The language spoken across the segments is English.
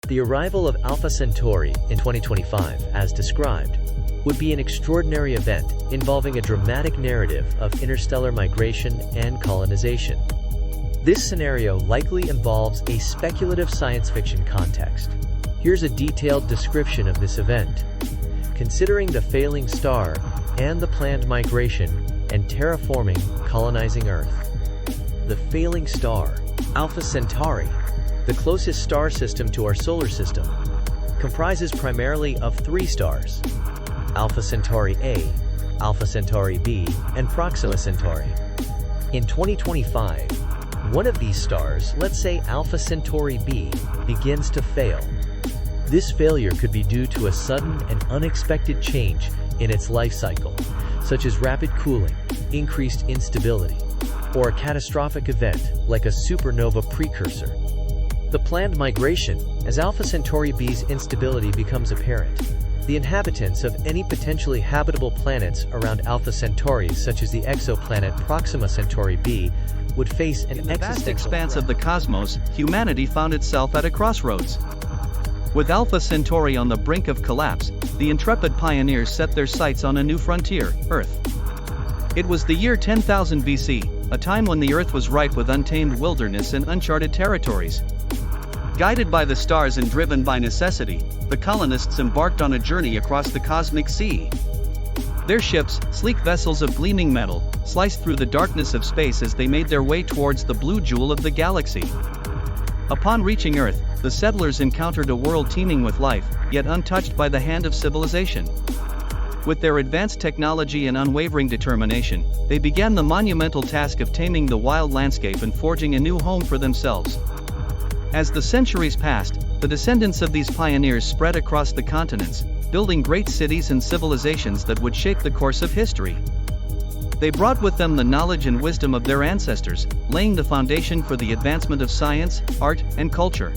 The arrival of Alpha Centauri in 2025, as described, would be an extraordinary event involving a dramatic narrative of interstellar migration and colonization. This scenario likely involves a speculative science fiction context. Here's a detailed description of this event. Considering the failing star and the planned migration and terraforming, colonizing Earth. The failing star, Alpha Centauri, the closest star system to our solar system, comprises primarily of three stars: Alpha Centauri A, Alpha Centauri B, and Proxima Centauri. In 2025, one of these stars, let's say Alpha Centauri B, begins to fail. This failure could be due to a sudden and unexpected change in its life cycle, such as rapid cooling, increased instability, or a catastrophic event like a supernova precursor. The planned migration, as Alpha Centauri B's instability becomes apparent. The inhabitants of any potentially habitable planets around Alpha Centauri, such as the exoplanet Proxima Centauri B, would face an existential vast expanse threat. of the cosmos, humanity found itself at a crossroads. With Alpha Centauri on the brink of collapse, the intrepid pioneers set their sights on a new frontier, Earth. It was the year 10,000 BC, a time when the Earth was ripe with untamed wilderness and uncharted territories. Guided by the stars and driven by necessity, the colonists embarked on a journey across the cosmic sea. Their ships, sleek vessels of gleaming metal, sliced through the darkness of space as they made their way towards the blue jewel of the galaxy. Upon reaching Earth, the settlers encountered a world teeming with life, yet untouched by the hand of civilization. With their advanced technology and unwavering determination, they began the monumental task of taming the wild landscape and forging a new home for themselves. As the centuries passed, the descendants of these pioneers spread across the continents, building great cities and civilizations that would shape the course of history. They brought with them the knowledge and wisdom of their ancestors, laying the foundation for the advancement of science, art, and culture.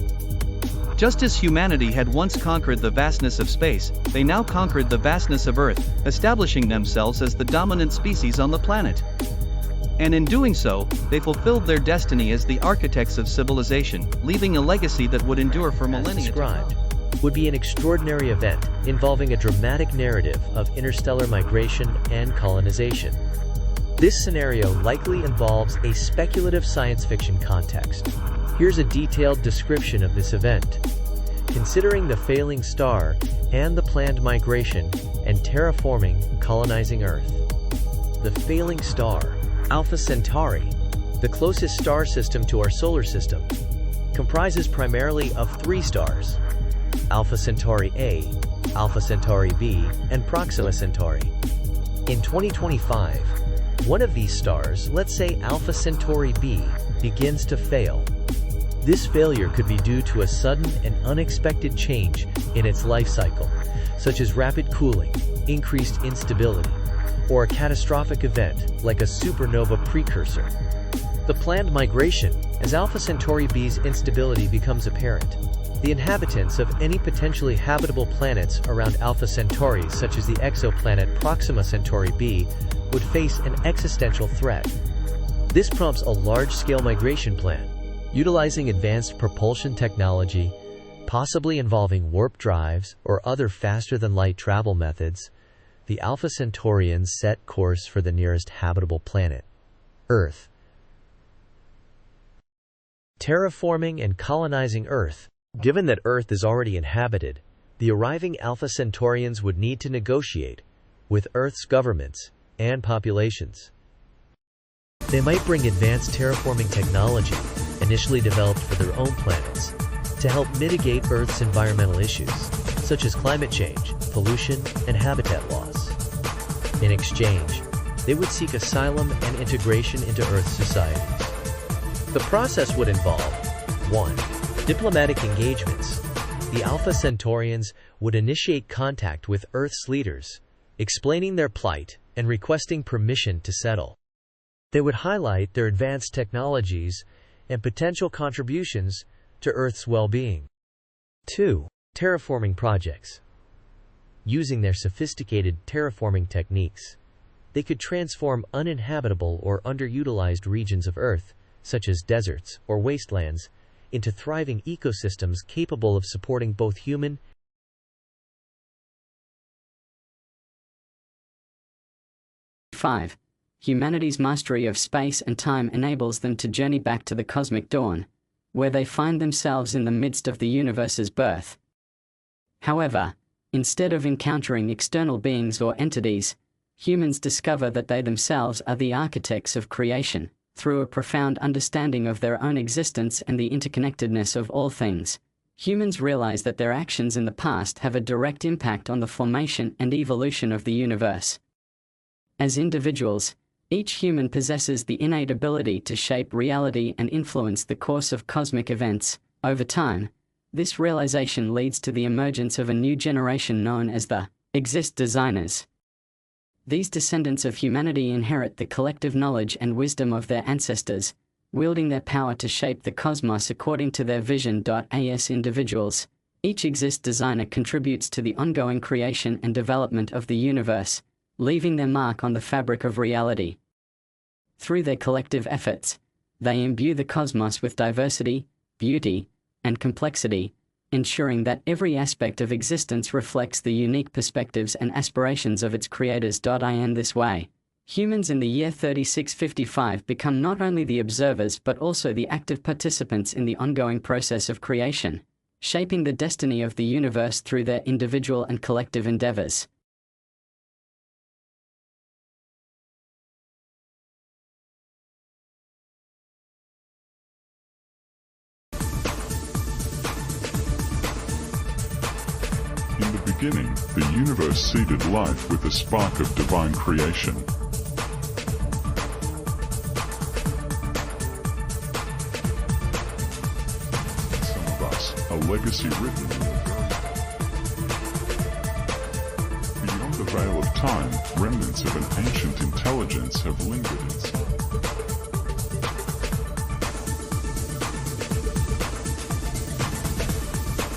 Just as humanity had once conquered the vastness of space, they now conquered the vastness of Earth, establishing themselves as the dominant species on the planet. And in doing so, they fulfilled their destiny as the architects of civilization, leaving a legacy that would endure for millennia. As described, would be an extraordinary event involving a dramatic narrative of interstellar migration and colonization. This scenario likely involves a speculative science fiction context. Here's a detailed description of this event. Considering the failing star and the planned migration and terraforming, colonizing Earth. The failing star, Alpha Centauri, the closest star system to our solar system, comprises primarily of three stars: Alpha Centauri A, Alpha Centauri B, and Proxima Centauri. In 2025, one of these stars, let's say Alpha Centauri B, begins to fail. This failure could be due to a sudden and unexpected change in its life cycle, such as rapid cooling, increased instability, or a catastrophic event like a supernova precursor. The planned migration, as Alpha Centauri B's instability becomes apparent. The inhabitants of any potentially habitable planets around Alpha Centauri, such as the exoplanet Proxima Centauri B, would face an existential threat. This prompts a large-scale migration plan, utilizing advanced propulsion technology, possibly involving warp drives or other faster-than-light travel methods. The Alpha Centaurians set course for the nearest habitable planet, Earth. Terraforming and colonizing Earth. Given that Earth is already inhabited, the arriving Alpha Centaurians would need to negotiate with Earth's governments and populations. They might bring advanced terraforming technology, initially developed for their own planets, to help mitigate Earth's environmental issues, such as climate change, pollution, and habitat loss. In exchange, they would seek asylum and integration into Earth's societies. The process would involve 1. Diplomatic engagements. The Alpha Centaurians would initiate contact with Earth's leaders, explaining their plight and requesting permission to settle. They would highlight their advanced technologies and potential contributions to Earth's well-being. 2. Terraforming projects. Using their sophisticated terraforming techniques, they could transform uninhabitable or underutilized regions of Earth, such as deserts or wastelands, into thriving ecosystems capable of supporting both human. 5. Humanity's mastery of space and time enables them to journey back to the cosmic dawn, where they find themselves in the midst of the universe's birth. However, instead of encountering external beings or entities, humans discover that they themselves are the architects of creation, through a profound understanding of their own existence and the interconnectedness of all things. Humans realize that their actions in the past have a direct impact on the formation and evolution of the universe. As individuals, each human possesses the innate ability to shape reality and influence the course of cosmic events. Over time, this realization leads to the emergence of a new generation known as the Exist Designers. These descendants of humanity inherit the collective knowledge and wisdom of their ancestors, wielding their power to shape the cosmos according to their vision. As individuals, each Exist Designer contributes to the ongoing creation and development of the universe, leaving their mark on the fabric of reality. Through their collective efforts, they imbue the cosmos with diversity, beauty, and complexity, ensuring that every aspect of existence reflects the unique perspectives and aspirations of its creators. In this way, humans in the year 3655 become not only the observers but also the active participants in the ongoing process of creation, shaping the destiny of the universe through their individual and collective endeavors. In the beginning, the universe seeded life with a spark of divine creation. Some of us, a legacy written beyond the veil of time, remnants of an ancient intelligence have lingered inside.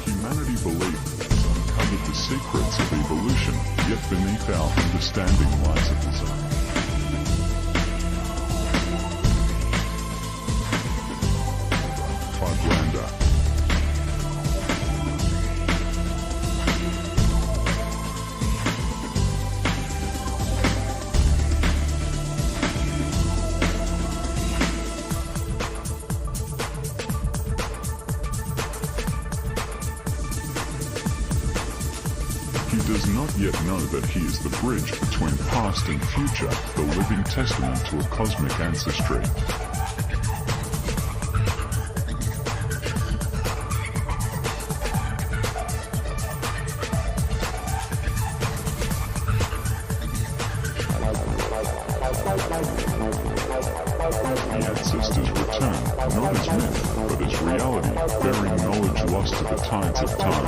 Humanity believed the secrets of evolution, yet beneath our understanding lies a desire. Fibranda. He does not yet know that he is the bridge between past and future, the living testament to a cosmic ancestry. The ancestors return, not as myth, but as reality, bearing knowledge lost to the tides of time.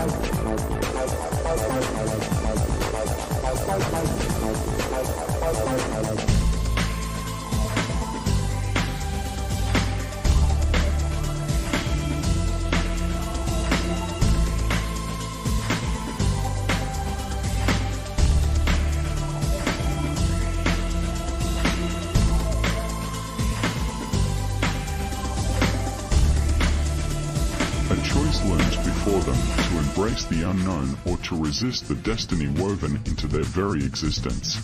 A choice looms before them, to embrace the unknown or to resist the destiny woven into their very existence.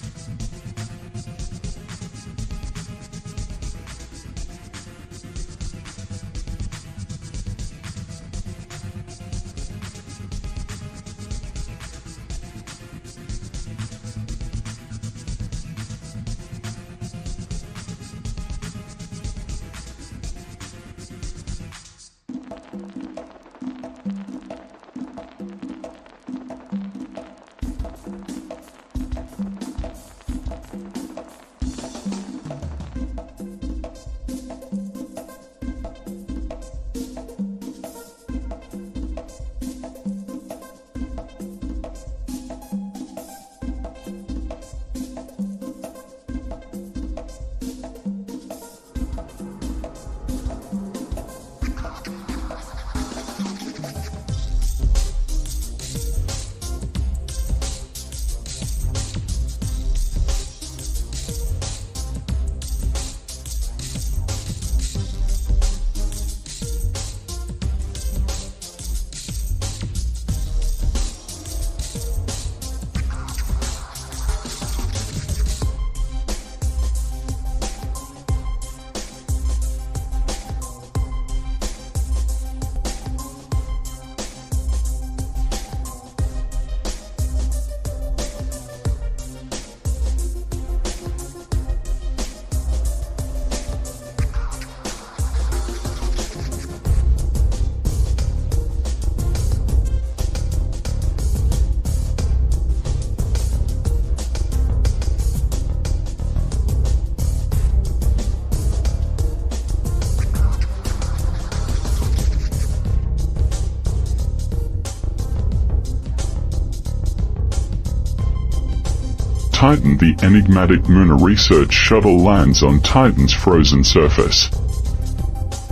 Titan, the enigmatic lunar research shuttle lands on Titan's frozen surface.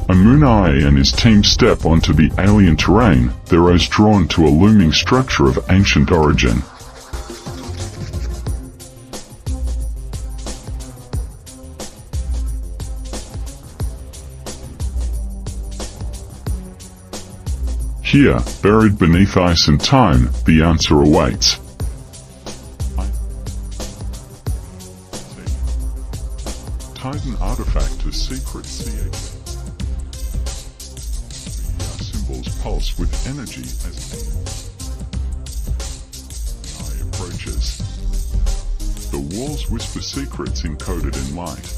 Amunai and his team step onto the alien terrain, their eyes drawn to a looming structure of ancient origin. Here, buried beneath ice and time, the answer awaits. Titan artifact is secret CA. Symbols pulse with energy as AI approaches. The walls whisper secrets encoded in light.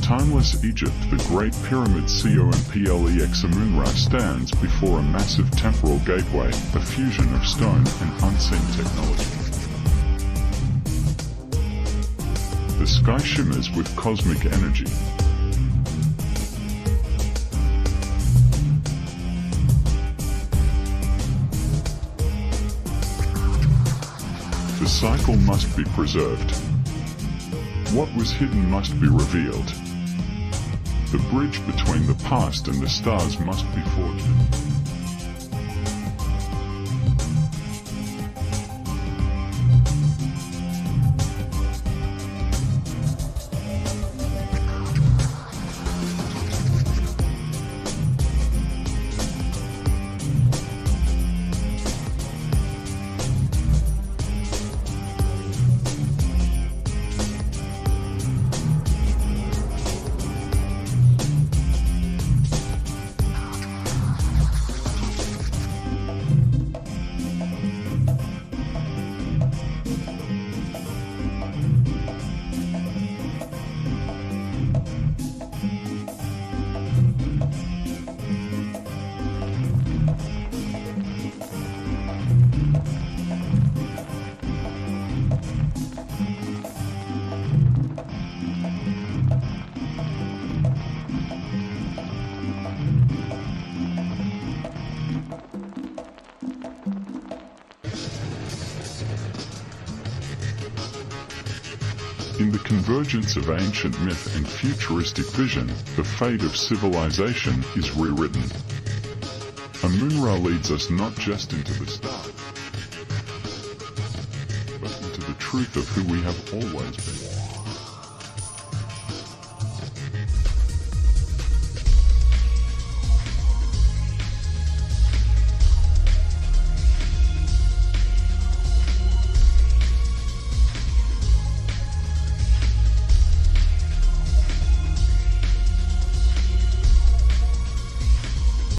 Timeless Egypt, the Great Pyramid COMPLEX Amun-Ra stands before a massive temporal gateway, a fusion of stone and unseen technology. The sky shimmers with cosmic energy. The cycle must be preserved. What was hidden must be revealed. The bridge between the past and the stars must be forged. In the convergence of ancient myth and futuristic vision, the fate of civilization is rewritten. Amun-Ra leads us not just into the stars, but into the truth of who we have always been.